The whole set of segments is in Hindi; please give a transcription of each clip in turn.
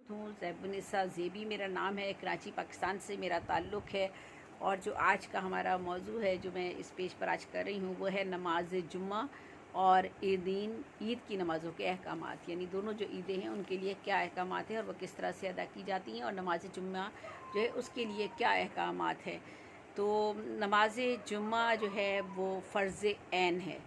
हूँ। ज़ैबुन्निसा ज़ेबी मेरा नाम है, कराची पाकिस्तान से मेरा ताल्लुक़ है। और जो आज का हमारा मौजू है जो मैं इस पेज पर आज कर रही हूँ वो है नमाज जुम्मा और ईदीन, ईद की नमाज़ों के अहकामात, यानी दोनों जो ईदें हैं उनके लिए क्या अहकामात हैं और वह किस तरह से अदा की जाती हैं, और नमाज जुम्मा जो है उसके लिए क्या अहकामात हैं। तो नमाज जुम्मा जो है वो फ़र्ज़ ऐन है,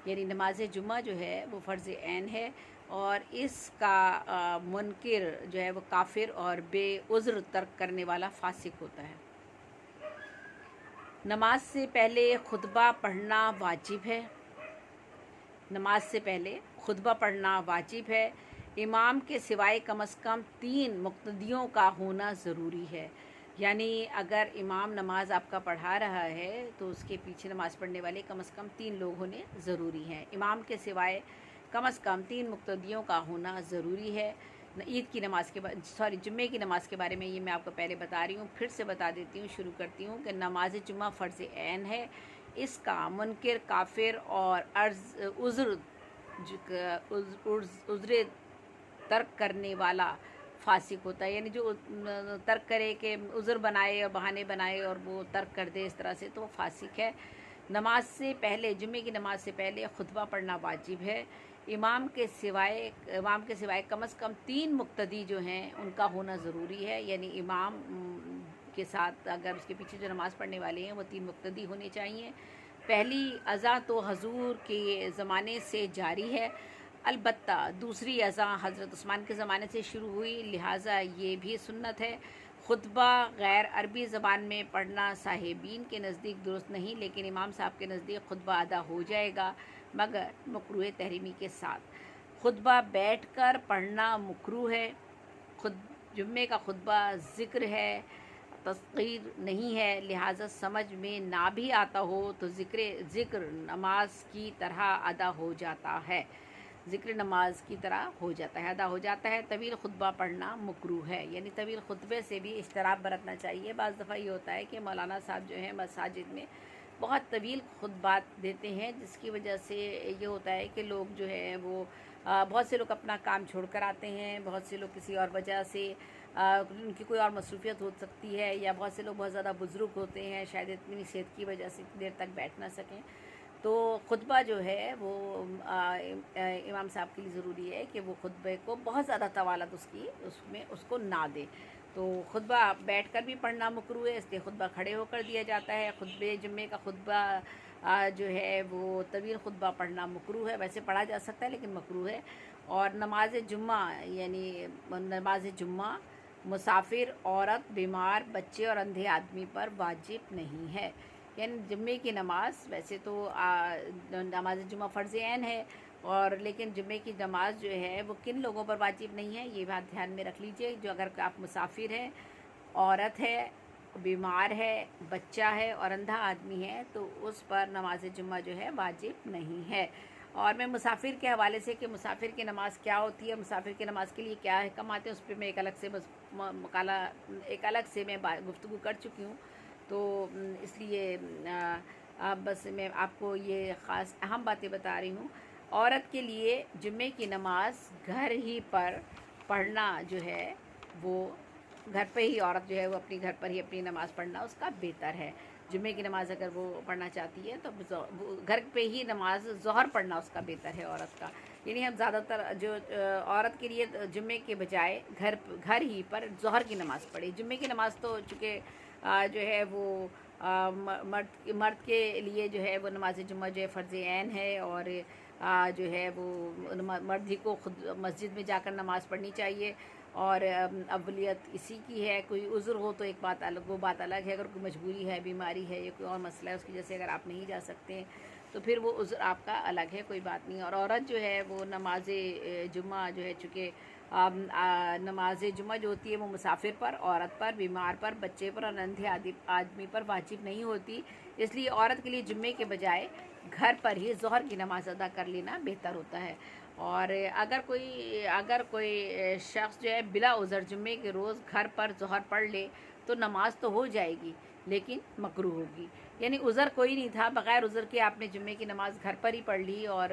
यानी नमाज जुम्मा जो है वो फ़र्ज़ ऐन है, और इसका मुनकिर जो है वो काफिर और बेउज़्र तर्क करने वाला फासिक होता है। नमाज से पहले खुतबा पढ़ना वाजिब है। नमाज से पहले खुतबा पढ़ना वाजिब है। इमाम के सिवाय कम से कम 3 मुक्तदियों का होना ज़रूरी है, यानी अगर इमाम नमाज आपका पढ़ा रहा है तो उसके पीछे नमाज़ पढ़ने वाले कम से कम 3 लोग होने ज़रूरी हैं। इमाम के सिवाय कम से कम 3 मुक्तदियों का होना ज़रूरी है। ईद की नमाज के जुम्मे की नमाज़ के बारे में ये मैं आपको पहले बता रही हूँ, फिर से बता देती हूँ, शुरू करती हूँ कि नमाज जुम्मा फ़र्ज़ ऐन है। इसका मुनकिर, काफिर और उज़्र तर्क करने वाला फासिक होता है, यानी जो तर्क करे कि उज़्र बनाए और बहाने बनाए और वो तर्क कर दे इस तरह से, तो वो फासिक है। नमाज से पहले, जुम्मे की नमाज से पहले खुतबा पढ़ना वाजिब है। इमाम के सिवाय कम से कम 3 मुक्तदी जो हैं उनका होना ज़रूरी है, यानी इमाम के साथ अगर उसके पीछे जो नमाज़ पढ़ने वाले हैं वो 3 मुक्तदी होने चाहिए। पहली अज़ा तो हजूर के ज़माने से जारी है, अलबत्ता दूसरी अज़ा हज़रत उस्मान के ज़माने से शुरू हुई, लिहाजा ये भी सुन्नत है। खुतबा गैर अरबी ज़बान में पढ़ना साहिबीन के नज़दीक दुरुस्त नहीं, लेकिन इमाम साहब के नज़दीक खुतबा अदा हो जाएगा, मगर मकरूह तहरीमी के साथ। खुतबा बैठ कर पढ़ना मकरूह है। खुद जुम्मे का खुतबा ज़िक्र है, तस्गीर नहीं है, लिहाजा समझ में ना भी आता हो तो ज़िक्र नमाज की तरह अदा हो जाता है। ज़िक्र नमाज की तरह हो जाता है, अदा हो जाता है। तवील खुतबा पढ़ना मकरूह है, यानी तवील खुतबे से भी इज्तराब बरतना चाहिए। बाज़ दफ़ा ये होता है कि मौलाना साहब जो हैं मसाजिद में बहुत तवील खुतबात देते हैं, जिसकी वजह से ये होता है कि लोग जो है वो बहुत से लोग अपना काम छोड़ कर आते हैं, बहुत से लोग किसी और वजह से उनकी कोई और मसरूफियत हो सकती है, या बहुत से लोग बहुत ज़्यादा बुज़ुर्ग होते हैं, शायद इतनी सेहत की वजह से इतनी देर तक बैठ ना सकें। तो खुतबा जो है वो इमाम साहब के लिए ज़रूरी है कि वो खुतबे को बहुत ज़्यादा तवालत उसको ना दे। तो खुतबा बैठ कर भी पढ़ना मकरूह है, इसलिए खुतबा खड़े होकर दिया जाता है। खुतबे जुम्मे का खुतबा जो है वो तवील खुतबा पढ़ना मकरूह है, वैसे पढ़ा जा सकता है लेकिन मकरूह है। और नमाज जुम्मा, यानी नमाज जुम्मा मुसाफिर, औरत, बीमार, बच्चे और अंधे आदमी पर वाजिब नहीं है। यानी जुम्मे की नमाज़ वैसे तो नमाज जुम्मा फ़र्ज़ ऐन है, और लेकिन जुम्मे की नमाज़ जो है वो किन लोगों पर वाजिब नहीं है, ये बात ध्यान में रख लीजिए। जो अगर आप मुसाफिर हैं, औरत है, बीमार है, बच्चा है और अंधा आदमी है, तो उस पर नमाज जुम्मा जो है वाजिब नहीं है। और मैं मुसाफिर के हवाले से कि मुसाफिर की नमाज़ क्या होती है, मुसाफिर की नमाज़ के लिए क्या अहकाम आते हैं, उस पर मैं एक अलग से मैं गुफ्तगू कर चुकी हूँ। तो इसलिए अब बस मैं आपको ये ख़ास अहम बातें बता रही हूँ। औरत के लिए जुम्मे की नमाज़ घर ही पर पढ़ना जो है वो घर पे ही, औरत जो है वो अपनी घर पर ही अपनी नमाज़ पढ़ना उसका बेहतर है। जुम्मे की नमाज़ अगर वो पढ़ना चाहती है तो वो घर पे ही नमाज ज़ोहर पढ़ना उसका बेहतर है औरत का। यानी हम ज़्यादातर जो औरत के लिए जुम्मे के बजाय घर ही पर ज़ोहर की नमाज़ पढ़े। जुम्मे की नमाज़ तो चूँकि जो है वो मर्द के लिए जो है वो नमाज जुम्मा जो है फ़र्ज़ ऐन है, और जो है वो मर्द ही को खुद मस्जिद में जाकर नमाज़ पढ़नी चाहिए, और अव्वलियत इसी की है। कोई उज़्र हो तो एक बात अलग, वो बात अलग है। अगर कोई मजबूरी है, बीमारी है, या कोई और मसला है उसकी वजह से अगर आप नहीं जा सकते तो फिर वो उज़्र आपका अलग है, कोई बात नहीं। और औरत जो है वो नमाज जुम्मा जो है चूँकि नमाज जुम्मा जो होती है वो मुसाफिर पर, औरत पर, बीमार पर, बच्चे पर और अंधे आदमी पर वाजिब नहीं होती, इसलिए औरत के लिए जुम्मे के बजाय घर पर ही ज़ोहर की नमाज़ अदा कर लेना बेहतर होता है। और अगर कोई शख्स जो है बिला उज़र जुम्मे के रोज़ घर पर ज़ोहर पढ़ ले तो नमाज तो हो जाएगी, लेकिन मकरूह होगी। यानी उज़र कोई नहीं था, बग़ैर उज़र के आपने जुम्मे की नमाज़ घर पर ही पढ़ ली और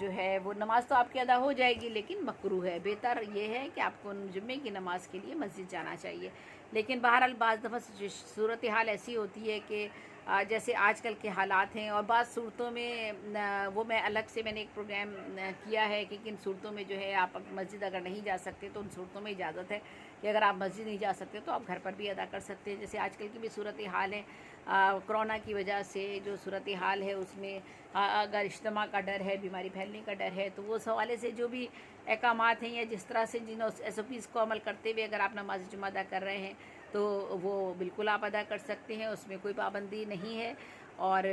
जो है वो नमाज़ तो आपकी अदा हो जाएगी, लेकिन मकरूह है। बेहतर ये है कि आपको जुम्मे की नमाज़ के लिए मस्जिद जाना चाहिए। लेकिन बहरहाल बाज़ दफ़ा सूरत हाल ऐसी होती है कि जैसे आजकल के हालात हैं, और बाज़ सूरतों में वो मैं अलग से मैंने एक प्रोग्राम किया है कि किन सूरतों में जो है आप मस्जिद अगर नहीं जा सकते तो उन सूरतों में इजाज़त है कि अगर आप मस्जिद नहीं जा सकते तो आप घर पर भी अदा कर सकते हैं। जैसे आजकल की भी सूरत हाल है, कोरोना की वजह से जो सूरत हाल है उसमें अगर इज्तिमा का डर है, बीमारी फैलने का डर है, तो वो हवाले से जो भी अहकामात हैं या जिस तरह से जिन SOPs को अमल करते हुए अगर आप नमाज जुम्मा अदा कर रहे हैं तो वो बिल्कुल आप अदा कर सकते हैं, उसमें कोई पाबंदी नहीं है। और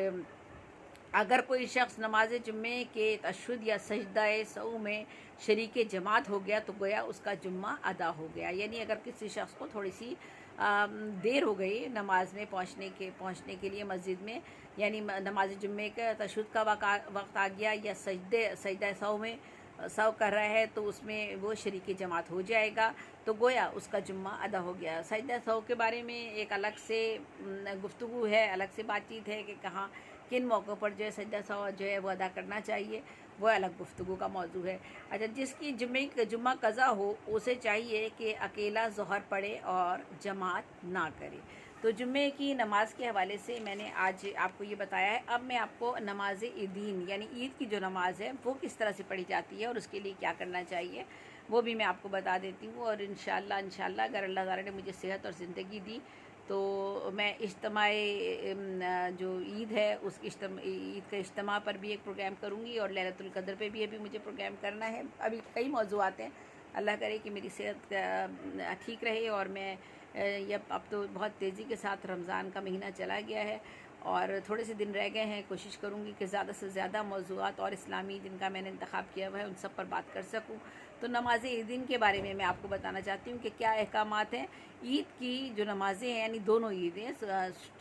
अगर कोई शख्स नमाज जुम्मे के तशहुद या सजदाए सऊ में शरीक जमात हो गया तो गोया उसका जुम्मा अदा हो गया। यानी अगर किसी शख्स को थोड़ी सी देर हो गई नमाज में पहुंचने के लिए मस्जिद में, यानी नमाज जुम्मे का तशहुद का वक्त आ गया या सजदा सऊ में सव कर रहा है तो उसमें वो शरीक जमात हो जाएगा, तो गोया उसका जुम्मा अदा हो गया। सजदा सऊ के बारे में एक अलग से गुफ्तगू है, अलग से बातचीत है कि कहाँ किन मौक़ों पर जो है सजदा सऊ जो है वो अदा करना चाहिए, वो अलग गुफ्तगू का मौजू है। अच्छा, जिसकी जुम्मा कज़ा हो उसे चाहिए कि अकेला ज़ोहर पढ़े और जमात ना करे। तो जुम्मे की नमाज के हवाले से मैंने आज आपको ये बताया है। अब मैं आपको नमाज ईदीन यानी ईद की जो नमाज है वो किस तरह से पढ़ी जाती है और उसके लिए क्या करना चाहिए वो भी मैं आपको बता देती हूँ। और इंशाल्लाह अगर अल्लाह ताला ने मुझे सेहत और ज़िंदगी दी तो मैं इज्तिमाए जो ईद है उस ईद का इज्तिमा पर भी एक प्रोग्राम करूँगी, और लैलतुल क़द्र पे भी अभी मुझे प्रोग्राम करना है। अभी कई मौज़ूआत हैं, अल्लाह करे कि मेरी सेहत ठीक रहे। और मैं अब तो बहुत तेज़ी के साथ रमज़ान का महीना चला गया है और थोड़े से दिन रह गए हैं। कोशिश करूँगी कि ज़्यादा से ज़्यादा मौज़ूआत और इस्लामी जिनका मैंने इंतखाब किया हुआ है उन सब पर बात कर सकूँ। तो नमाज ईदीन के बारे में मैं आपको बताना चाहती हूँ कि क्या अहकामात हैं। ईद की जो नमाज़ें हैं, यानी दोनों ईदें,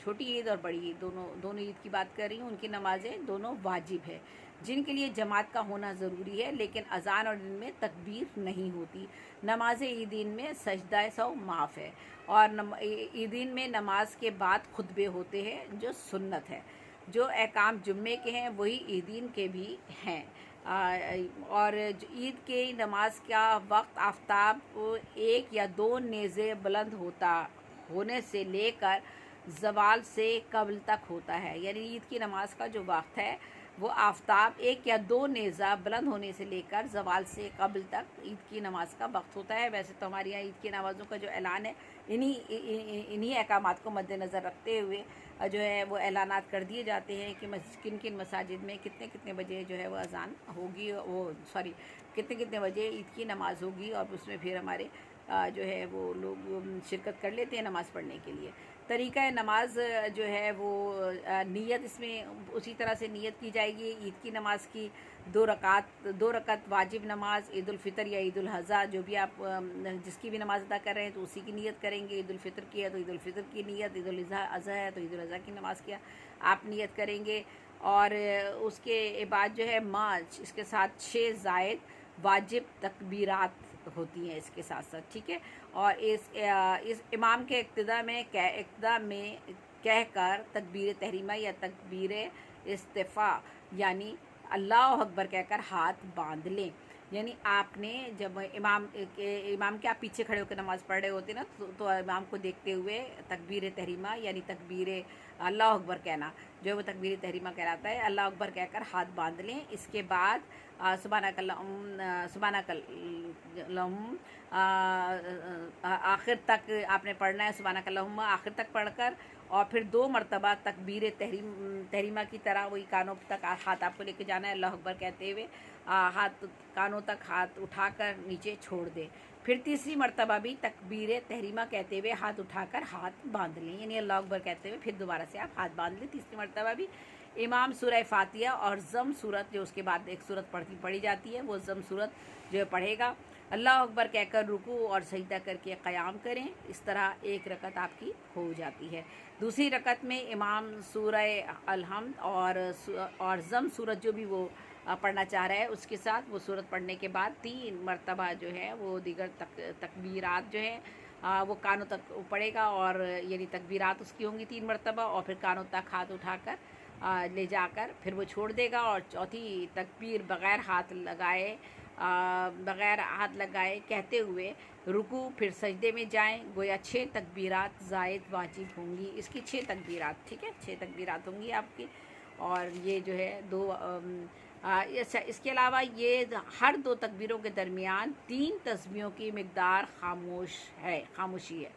छोटी ईद और बड़ी ईद, दोनों ईद की बात कर रही हूँ, उनकी नमाज़ें दोनों वाजिब है, जिनके लिए जमात का होना ज़रूरी है, लेकिन अज़ान और दिन में तकबीर नहीं होती। नमाज ईदीन में सजदा सौ माफ़ है, और ईदीन में नमाज के बाद खुतबे होते हैं जो सुन्नत है। जो अहकाम जुम्मे के हैं वही ईदीन के भी हैं। और ईद के नमाज का वक्त आफ्ताब 1 या 2 नेज़े बुलंद होने से लेकर ज़वाल से कबल तक होता है। यानी ईद की नमाज का जो वक्त है वो आफ्ताब 1 या 2 नेज़ा बुलंद होने से लेकर ज़वाल से कबल तक ईद की नमाज का वक्त होता है। वैसे तो हमारे यहाँ ईद की नमाज़ों का जो ऐलान है इन्हीं अहकामात को मद्देनज़र रखते हुए जो है वो ऐलानात कर दिए जाते हैं कि किन किन मसाजिद में कितने बजे जो है वो अज़ान होगी, कितने बजे ईद की नमाज़ होगी, और उसमें फिर हमारे जो है वो लोग शिरकत कर लेते हैं नमाज़ पढ़ने के लिए। तरीक़ा नमाज जो है वो नियत, इसमें उसी तरह से नियत की जाएगी। ईद की नमाज की 2 रकात वाजिब नमाज, ईद उल फ़ितर या ईद उल अज़हा, जो भी आप जिसकी भी नमाज़ अदा कर रहे हैं तो उसी की नियत करेंगे। ईद उल फ़ितर की है तो ईद उल फ़ितर की नियत, ईद उल अज़हा है तो ईद उल अज़हा की नमाज़ की आप नियत करेंगे। और उसके बाद जो है मार्च, इसके साथ 6 ज़ायद वाजिब तकबीरात होती हैं इसके साथ साथ, ठीक है। और इस इमाम के इक्तिदा में कहकर तकबीर तहरीमा या तकबीर इस्तिफ़ा यानी अल्लाह अकबर कहकर हाथ बांध लें। यानी आपने जब इमाम के आप पीछे खड़े होकर नमाज़ पढ़ रहे होते ना, तो इमाम को देखते हुए तकबीर तहरीमा यानी तकबीर अल्लाह अकबर कहना, जो वो तकबीर तहरीमा कहलाता है, अल्लाह अकबर कहकर हाथ बांध लें। इसके बाद सुबहानकल्लाहुम आखिर तक आपने पढ़ना है, सुबहानकल्लाहुम आखिर तक पढ़कर, और फिर 2 मरतबा तकबीर तहरीमा की तरह वही कानों तक हाथ आपको लेके जाना है, अल्लाह अकबर कहते हुए कानों तक हाथ उठाकर नीचे छोड़ दें। फिर तीसरी मरतबा भी तकबीर तहरीमा कहते हुए हाथ उठाकर हाथ बांध लें, यानी अल्लाह अकबर कहते हुए फिर दोबारा से आप हाथ बांध लें तीसरी मरतबा भी। इमाम सूरह फातिहा और ज़म सूरत, जो उसके बाद एक सूरत पढ़ी जाती है, वो ज़म सूरत जो है पढ़ेगा। अल्लाह अकबर कहकर रुकू और सजदा करके क़याम करें। इस तरह एक रकत आपकी हो जाती है। दूसरी रकत में इमाम सूरह अलहम्द और ज़म सूरत जो भी वो पढ़ना चाह रहा है उसके साथ वो सूरत पढ़ने के बाद 3 मरतबा जो है वो दीगर तकबीरात जो हैं वो कानों तक पड़ेगा और यानी तकबीरात उसकी होंगी 3 मरतबा, और फिर कानों तक हाथ उठाकर ले जाकर फिर वो छोड़ देगा। और चौथी तकबीर बग़ैर हाथ लगाए कहते हुए रुकू फिर सजदे में जाएं। गोया 6 तकबीरात ज़ायद वाजिब होंगी। इसकी 6 तकबीरात, ठीक है, 6 तकबीरात होंगी आपकी। और ये जो है इसके अलावा ये हर 2 तकबीरों के दरमियान 3 तस्बीहों की मिक़दार खामोशी है,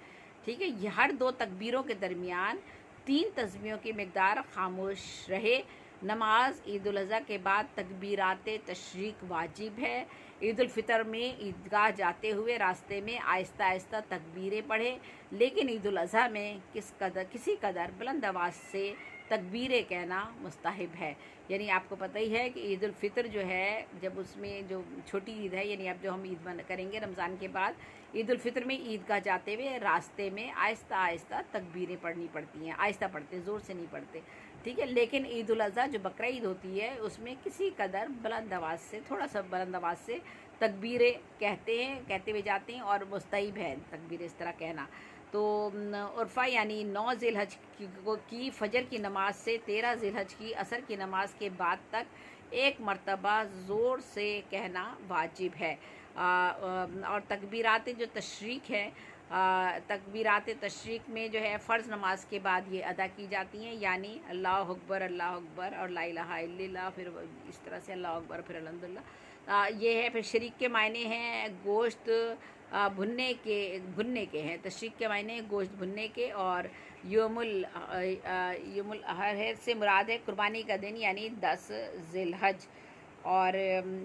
ठीक है। ये हर 2 तकबीरों के दरमियान 3 तस्बीहों की मिक़दार खामोश रहे। नमाज ईद उल अज़हा के बाद तकबीरात तशरीक वाजिब है। ईद उल फ़ितर में ईदगाह जाते हुए रास्ते में आहिस्ता आहिस्ता तकबीरें पढ़े, लेकिन ईद उल अज़हा में किसी कदर बुलंद आवाज़ से तकबीरें कहना मुस्तहब है। यानी आपको पता ही है कि ईद उल फ़ितर जो है, जब उसमें जो छोटी ईद है, यानी अब जो हम ईद करेंगे रमज़ान के बाद, ईद उल फ़ितर में ईदगाह जाते हुए रास्ते में आहिस्ता आहिस्ता तकबीरें पढ़नी पड़ती हैं। आहिस्ता पढ़ते, ज़ोर से नहीं पढ़ते, ठीक है। लेकिन ईद उल अज़हा जो बकरा ईद होती है, उसमें किसी कदर बुलंद आवाज़ से, थोड़ा सा बुलंद आवाज़ से तकबीरें कहते हुए जाते हैं, और मुस्तहब है तकबीरें इस तरह कहना। तो उर्फ़ा यानी 9 ज़िलहज की फ़जर की नमाज से 13 ज़िलहज की असर की नमाज के बाद तक 1 मरतबा ज़ोर से कहना वाजिब है। और तकबीरात जो तशरीक है, तकबीरात तशरीक में जो है फ़र्ज़ नमाज के बाद ये अदा की जाती हैं, यानी अल्लाहु अकबर और ला इलाहा इल्लल्लाह, फिर इस तरह से अल्लाहु अकबर, फिर अल्हम्दुलिल्लाह। ये है। फिर शरीक के मायने हैं गोश्त भुनने के हैं। तशरीक के मायने गोश्त भुनने के। और यौमुल अहर से मुराद है कुर्बानी का दिन, यानी 10 ज़िलहज। और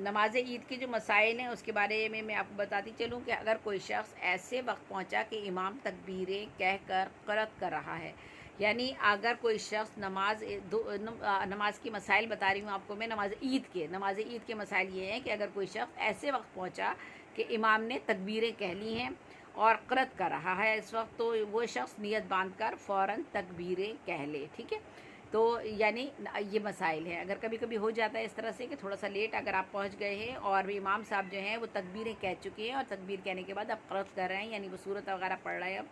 नमाज ईद के जो मसाइल हैं उसके बारे में मैं आपको बताती चलूँ कि अगर कोई शख्स ऐसे वक्त पहुँचा कि इमाम तकबीरें कहकर क़रात कर रहा है, यानी अगर कोई शख्स नमाज की मसाइल बता रही हूँ आपको मैं, नमाज ईद के मसाइल ये हैं कि अगर कोई शख्स ऐसे वक्त पहुँचा कि इमाम ने तकबीरें कह ली हैं और क़रात कर रहा है इस वक्त, तो वो शख्स नियत बांधकर फ़ौरन तकबीरें कह ले, ठीक है। तो यानी ये मसाइल हैं। अगर कभी कभी हो जाता है इस तरह से कि थोड़ा सा लेट अगर आप पहुंच गए हैं और इमाम साहब जो हैं वो तकबीरें कह चुके हैं, और तकबीर कहने के बाद आप क़रात कर रहे हैं, यानी वो सूरत वगैरह पढ़ रहे हैं अब,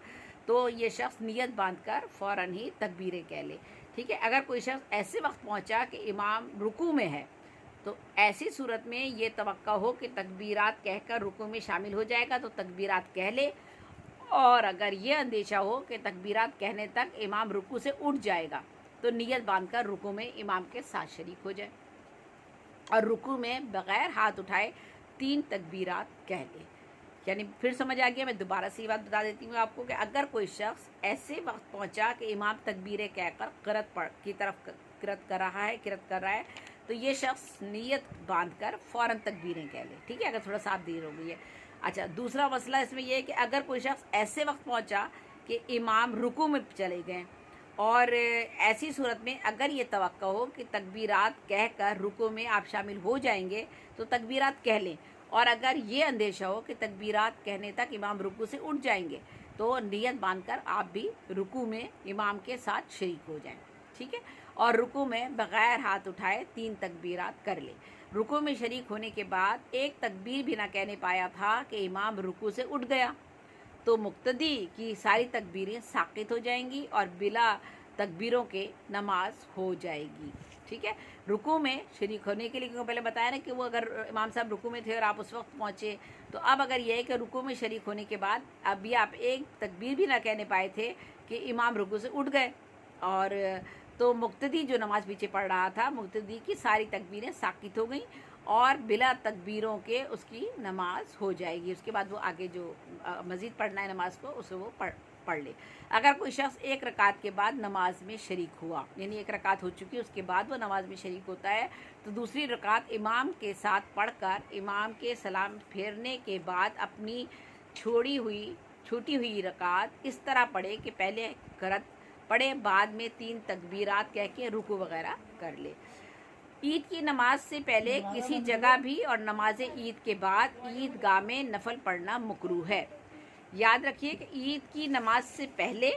तो ये शख्स नियत बांधकर फ़ौरन ही तकबीरें कह ले, ठीक है। अगर कोई शख्स ऐसे वक्त पहुँचा कि इमाम रुकू में है, तो ऐसी सूरत में ये तवक्का हो कि तकबीरात कहकर रुकू में शामिल हो जाएगा, तो तकबीरात कह ले। और अगर ये अंदेशा हो कि तकबीरात कहने तक इमाम रुकू से उठ जाएगा, तो नियत बांधकर रुकू में इमाम के साथ शरीक हो जाए, और रुकू में बग़ैर हाथ उठाए 3 तकबीरात कह ले। यानी फिर समझ आ गया, मैं दोबारा से ये बात बता देती हूँ आपको कि अगर कोई शख्स ऐसे वक्त पहुँचा कि इमाम तकबीरें कहकर क़रात कर रहा है, तो ये शख्स नियत बांधकर फ़ौरन तकबीरें कह ले, ठीक है, अगर थोड़ा सा देर हो गई है। अच्छा, दूसरा मसला इसमें यह है कि अगर कोई शख्स ऐसे वक्त पहुँचा कि इमाम रुकू में चले गए, और ऐसी सूरत में अगर ये तवक्का हो कि तकबीरात कहकर रुकू में आप शामिल हो जाएंगे, तो तकबीरात कह लें। और अगर ये अंदेशा हो कि तकबीरात कहने तक इमाम रुकू से उठ जाएंगे, तो नियत बांधकर आप भी रुकू में इमाम के साथ शरीक हो जाएं, ठीक है। और रुकू में बग़ैर हाथ उठाए 3 तकबीरात कर ले। रुकू में शरीक होने के बाद एक तकबीर भी ना कहने पाया था कि इमाम रुकू से उठ गया, तो मुक्तदी की सारी तकबीरें साक़ित हो जाएंगी और बिला तकबीरों के नमाज हो जाएगी, ठीक है। रुकू में शरीक होने के लिए, क्योंकि पहले बताया ना कि वो अगर इमाम साहब रुकू में थे और आप उस वक्त पहुँचे, तो अब अगर यह है कि रुकू में शरीक होने के बाद अभी आप एक तकबीर भी ना कहने पाए थे कि इमाम रुकू से उठ गए, और तो मुक्तदी जो नमाज पीछे पढ़ रहा था, मुक्तदी की सारी तकबीरें साक़ित हो गई और बिला तकबीरों के उसकी नमाज हो जाएगी। उसके बाद वो आगे जो मज़ीद पढ़ना है नमाज को, उसे वो पढ़ ले। अगर कोई शख्स एक रकात के बाद नमाज में शरीक हुआ, यानी एक रकात हो चुकी है उसके बाद वो नमाज में शरीक होता है, तो दूसरी रकात इमाम के साथ पढ़कर इमाम के सलाम फेरने के बाद अपनी छूटी हुई रकात इस तरह पढ़े कि पहले क़रात पढ़े, बाद में 3 तकबीरात कह के रुकू वगैरह कर ले। ईद की नमाज से पहले किसी जगह भी और नमाज ईद के बाद ईदगाह में नफल पढ़ना मकरूह है। याद रखिए कि ईद की नमाज से पहले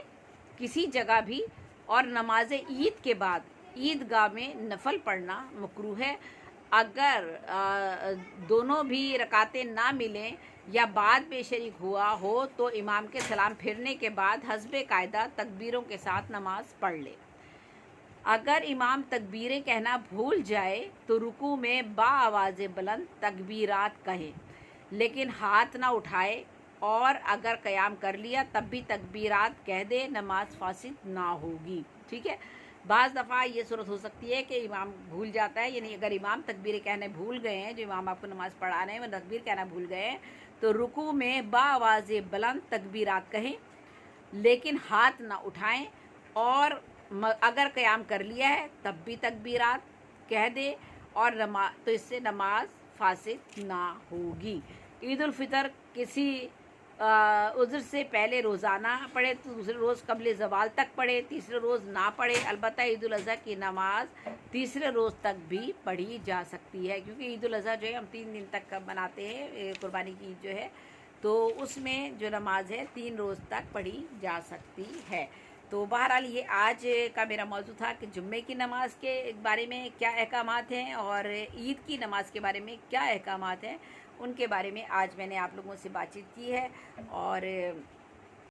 किसी जगह भी और नमाज ईद के बाद ईदगाह में नफल पढ़ना मकरूह है। अगर दोनों भी रकातें ना मिलें या बाद में शरीक हुआ हो तो इमाम के सलाम फिरने के बाद हस्बे कायदा तकबीरों के साथ नमाज पढ़ ले। अगर इमाम तकबीरें कहना भूल जाए तो रुकू में बाआवाज़ बुलंद तकबीरात कहे, लेकिन हाथ ना उठाए, और अगर क़याम कर लिया तब भी तकबीरात कह दे, नमाज फासिद ना होगी। ठीक है, बाज़ दफ़ा ये सूरत हो सकती है कि इमाम भूल जाता है, यानी अगर इमाम तकबीरें कहने भूल गए हैं, जो इमाम आपको नमाज़ पढ़ा रहे हैं वो तकबीर कहना भूल गए हैं, तो रुकू में बाआवाज़ बुलंद तकबीरात कहें, लेकिन हाथ ना उठाएं, और अगर क़याम कर लिया है तब भी तकबीरात कह दे, और तो इससे नमाज फासिद ना होगी। ईद उल फितर किसी उज़्र से पहले रोज़ाना पढ़े तो दूसरे रोज़ कबल ज़वाल तक पढ़े, तीसरे रोज़ ना पढ़े। अलबत्ता ईद उल अज़हा की नमाज तीसरे रोज़ तक भी पढ़ी जा सकती है, क्योंकि ईद उल अज़हा जो है हम 3 दिन तक मनाते हैं, कुर्बानी की ईद जो है, तो उसमें जो नमाज है 3 रोज़ तक पढ़ी जा सकती है। तो बहरहाल ये आज का मेरा मौजू था कि जुम्मे की नमाज के बारे में क्या अहकामात हैं और ईद की नमाज के बारे में क्या अहकामात हैं, उनके बारे में आज मैंने आप लोगों से बातचीत की है। और